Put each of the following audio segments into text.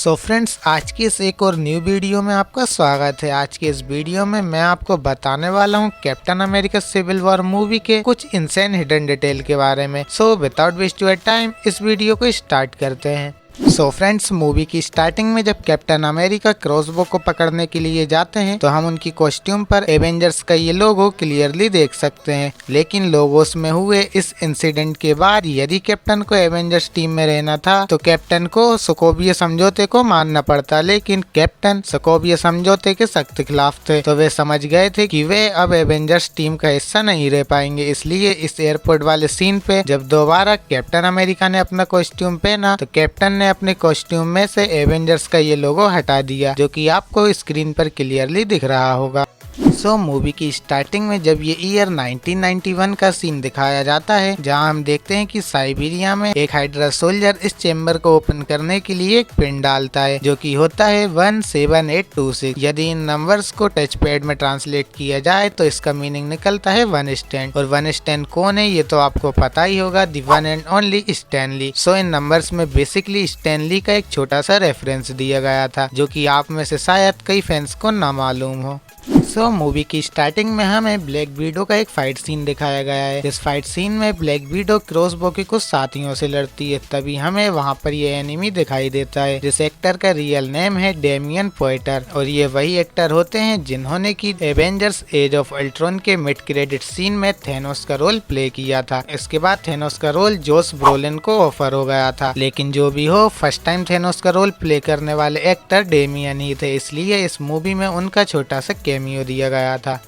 So friends, आज की इस एक और न्यू वीडियो में आपका स्वागत है। आज के इस वीडियो में मैं आपको बताने वाला हूँ Captain America Civil War movie के कुछ इंसेन हिडन डिटेल के बारे में। So without waste your time इस वीडियो को स्टार्ट करते हैं। सो फ्रेंड्स, मूवी की स्टार्टिंग में जब कैप्टन अमेरिका क्रॉसबो को पकड़ने के लिए जाते हैं तो हम उनकी कॉस्ट्यूम पर एवेंजर्स का ये लोगो क्लियरली देख सकते हैं। लेकिन लोगोस में हुए इस इंसिडेंट के बाद यदि कैप्टन को एवेंजर्स टीम में रहना था तो कैप्टन को सोकोविया समझौते को मानना पड़ता। लेकिन कैप्टन सोकोविया समझौते के सख्त खिलाफ थे, तो वे समझ गए थे कि वे अब एवेंजर्स टीम का हिस्सा नहीं रह पाएंगे। इसलिए इस एयरपोर्ट वाले सीन पे जब दोबारा कैप्टन अमेरिका ने अपना कॉस्ट्यूम पहना तो कैप्टन ने अपने कॉस्ट्यूम में से एवेंजर्स का ये लोगो हटा दिया, जो कि आपको स्क्रीन पर क्लियरली दिख रहा होगा। सो मूवी की स्टार्टिंग में जब ये ईयर 1991 का सीन दिखाया जाता है, जहां हम देखते हैं कि साइबेरिया में एक हाइड्रा सोल्जर इस चेम्बर को ओपन करने के लिए एक पिन डालता है, जो कि होता है 17826। यदि इन नंबर्स को टच पैड में ट्रांसलेट किया जाए तो इसका मीनिंग निकलता है वन स्टैंड। और वन स्टैंड कौन है ये तो आपको पता ही होगा, the one and only Stan Lee. So इन नंबर्स में बेसिकली स्टैन ली का एक छोटा सा रेफरेंस दिया गया था, जो कि आप में से शायद कई फैंस को ना मालूम हो। सो मूवी की स्टार्टिंग में हमें ब्लैक विडो का एक फाइट सीन दिखाया गया है। इस फाइट सीन में ब्लैक विडो क्रॉसबो के कुछ साथियों से लड़ती है, तभी हमें वहां पर ये एनिमी दिखाई देता है, जिस एक्टर का रियल नेम है डेमियन पोइटर। और ये वही एक्टर होते हैं जिन्होंने की एवेंजर्स एज ऑफ अल्ट्रॉन के मिड क्रेडिट सीन में थेनोस का रोल प्ले किया था। इसके बाद थेनोस का रोल जोश ब्रोलिन को ऑफर हो गया था, लेकिन जो भी हो फर्स्ट टाइम थेनोस का रोल प्ले करने वाले एक्टर डेमियन ही थे, इसलिए इस मूवी में उनका छोटा सा कैमियो दिया गया था।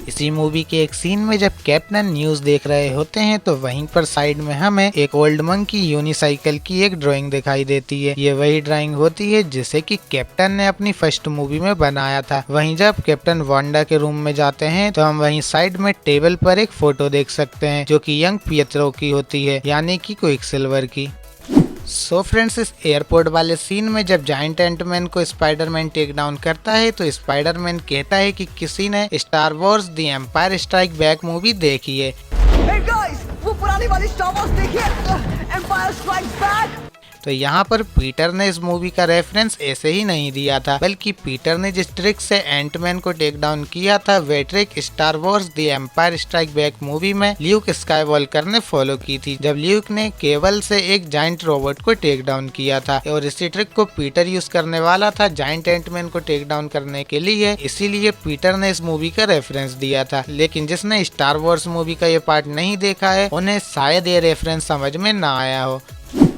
इसी मूवी के एक सीन में जब कैप्टन न्यूज देख रहे होते हैं तो वहीं पर साइड में हमें एक ओल्ड मंकी यूनिसाइकिल की एक ड्राइंग दिखाई देती है। ये वही ड्राइंग होती है जिसे कि कैप्टन ने अपनी फर्स्ट मूवी में बनाया था। वहीं जब कैप्टन वांडा के रूम में जाते हैं तो हम वहीं साइड में टेबल पर एक फोटो देख सकते हैं, जो कि यंग पिएत्रो की होती है, यानी कि क्विकसिल्वर की। सो फ्रेंड्स, इस एयरपोर्ट वाले सीन में जब जायंट एंटमैन को स्पाइडरमैन टेक डाउन करता है तो स्पाइडरमैन कहता है कि किसी ने Star Wars the Empire strike back movie देखी है। Hey guys, वो पुरानी वाली स्टार वॉर्स देखिए, एम्पायर स्ट्राइक्स बैक। तो यहाँ पर पीटर ने इस मूवी का रेफरेंस ऐसे ही नहीं दिया था, बल्कि पीटर ने जिस ट्रिक से एंटमैन को टेक डाउन किया था वे ट्रिक Star Wars the Empire strike back movie में ल्यूक स्काईवॉल्कर ने फॉलो की थी, जब ल्यूक ने केबल से एक जायंट रोबोट को टेक डाउन किया था। और इसी ट्रिक को पीटर यूज करने वाला था जायंट एंटमैन को टेक डाउन करने के लिए, इसीलिए पीटर ने इस मूवी का रेफरेंस दिया था। लेकिन जिसने स्टार वॉर्स मूवी का ये पार्ट नहीं देखा है उन्हें शायद ये रेफरेंस समझ में ना आया हो।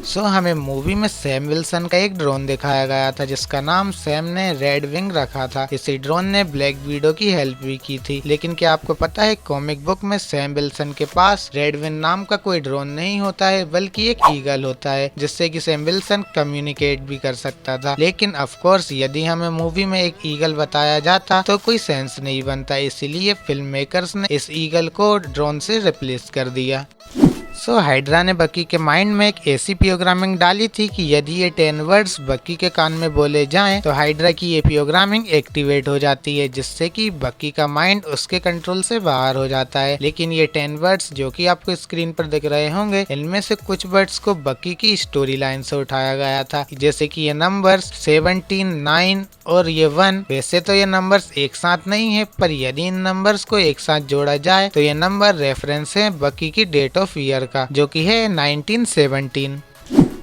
सो हमें मूवी में सैम विल्सन का एक ड्रोन दिखाया गया था, जिसका नाम सैम ने रेड विंग रखा था। इसी ड्रोन ने ब्लैक विडो की हेल्प भी की थी। लेकिन क्या आपको पता है, कॉमिक बुक में सैम विल्सन के पास रेड विंग नाम का कोई ड्रोन नहीं होता है, बल्कि एक ईगल होता है, जिससे कि सैम विल्सन कम्युनिकेट भी कर सकता था। लेकिन ऑफ कोर्स यदि हमें मूवी में एक ईगल बताया जाता तो कोई सेंस नहीं बनता, इसीलिए फिल्म मेकर्स ने इस ईगल को ड्रोन से रिप्लेस कर दिया। सो हाइड्रा ने बकी के माइंड में एक ऐसी प्रोग्रामिंग डाली थी कि यदि ये 10 वर्ड्स बकी के कान में बोले जाएं तो हाइड्रा की ये प्रोग्रामिंग एक्टिवेट हो जाती है, जिससे कि बकी का माइंड उसके कंट्रोल से बाहर हो जाता है। लेकिन ये 10 वर्ड्स जो कि आपको स्क्रीन पर दिख रहे होंगे, इनमें से कुछ वर्ड्स को बकी की स्टोरी लाइन से उठाया गया था, जैसे कि ये नंबर्स 17, 9 और ये 1। वैसे तो ये नंबर्स एक साथ नहीं है, पर यदि इन नंबर्स को एक साथ जोड़ा जाए तो ये नंबर रेफरेंस है बकी की डेट ऑफ ईयर का, जो कि है 1917।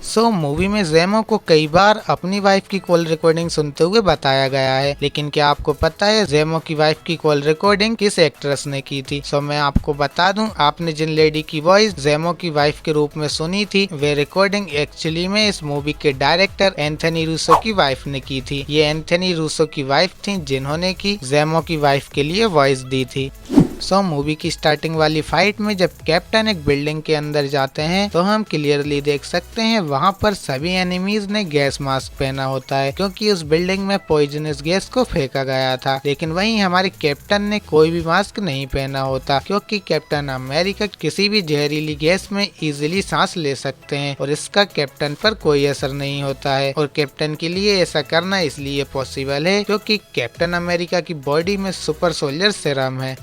सो मूवी में जेमो को कई बार अपनी वाइफ की कॉल रिकॉर्डिंग सुनते हुए बताया गया है। लेकिन क्या आपको पता है जेमो की वाइफ की कॉल रिकॉर्डिंग किस एक्ट्रेस ने की थी? सो मैं आपको बता दूं, आपने जिन लेडी की वॉइस जेमो की वाइफ के रूप में सुनी थी वे रिकॉर्डिंग एक्चुअली में इस मूवी के डायरेक्टर एंथनी रूसो की वाइफ ने की थी। ये एंथनी रूसो की वाइफ थी जिन्होंने की जेमो की वाइफ के लिए वॉइस दी थी। सो मूवी की स्टार्टिंग वाली फाइट में जब कैप्टन एक बिल्डिंग के अंदर जाते हैं तो हम क्लियरली देख सकते हैं वहां पर सभी एनिमीज ने गैस मास्क पहना होता है, क्योंकि उस बिल्डिंग में पॉइजनस गैस को फेंका गया था। लेकिन वहीं हमारे कैप्टन ने कोई भी मास्क नहीं पहना होता, क्योंकि कैप्टन अमेरिका किसी भी जहरीली गैस में इजीली सांस ले सकते हैं और इसका कैप्टन पर कोई असर नहीं होता है। और कैप्टन के लिए ऐसा करना इसलिए पॉसिबल है क्योंकि कैप्टन अमेरिका की बॉडी में सुपर सोल्जर सीरम है।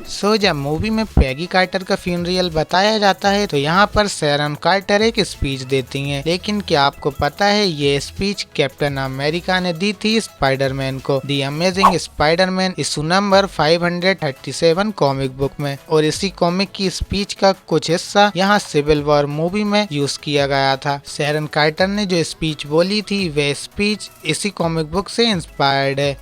सो जब मूवी में पैगी कार्टर का फ्यूनरियल बताया जाता है तो यहाँ पर शैरन कार्टर एक स्पीच देती हैं, लेकिन क्या आपको पता है ये स्पीच कैप्टन अमेरिका ने दी थी स्पाइडरमैन को दी amazing Spiderman issue number 537 comic book में, और इसी कॉमिक की स्पीच का कुछ हिस्सा यहाँ सिविल वॉर मूवी में यूज किया गया था। शैरन कार्टर ने जो स्पीच बोली थी वह स्पीच इसी कॉमिक बुक से इंस्पायर्ड है।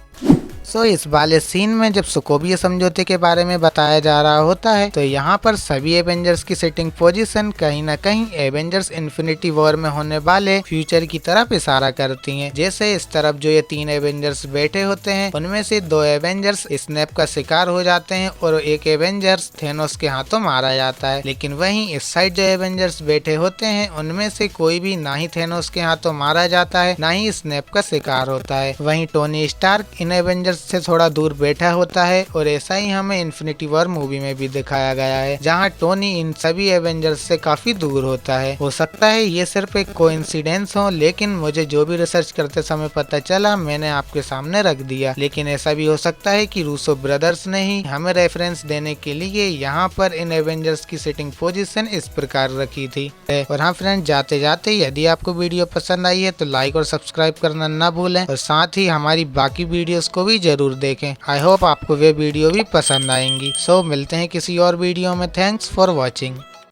सो इस वाले सीन में जब सोकोविया समझौते के बारे में बताया जा रहा होता है तो यहाँ पर सभी एवेंजर्स की सिटिंग पोजीशन कहीं न कहीं एवेंजर्स इन्फिनिटी वॉर में होने वाले फ्यूचर की तरफ इशारा करती हैं। जैसे इस तरफ जो ये 3 एवेंजर्स बैठे होते हैं उनमें से 2 एवेंजर्स स्नैप का शिकार हो जाते हैं और एक एवेंजर्स थेनोस के हाथों मारा जाता है, लेकिन वहीं इस साइड जो एवेंजर्स बैठे होते हैं उनमें से कोई भी ना ही थेनोस के हाथों मारा जाता है ना ही स्नैप का शिकार होता है। वहीं टोनी स्टार्क इन एवेंजर्स से थोड़ा दूर बैठा होता है और ऐसा ही हमें इन्फिनिटी वॉर मूवी में भी दिखाया गया है जहां टोनी इन सभी एवेंजर्स से काफी दूर होता है। हो सकता है ये सिर्फ एक कोइंसिडेंस हो, लेकिन मुझे जो भी रिसर्च करते समय पता चला मैंने आपके सामने रख दिया। लेकिन ऐसा भी हो सकता है कि रूसो ब्रदर्स ने ही हमें रेफरेंस देने के लिए यहाँ पर इन एवेंजर्स की सिटिंग पोजीशन इस प्रकार रखी थी। और हाँ फ्रेंड, जाते जाते यदि आपको वीडियो पसंद आई है तो लाइक और सब्सक्राइब करना ना भूलें और साथ ही हमारी बाकी वीडियोस को भी जरूर देखें। आई होप आपको वे वीडियो भी पसंद आएंगी। सो मिलते हैं किसी और वीडियो में। Thanks for watching.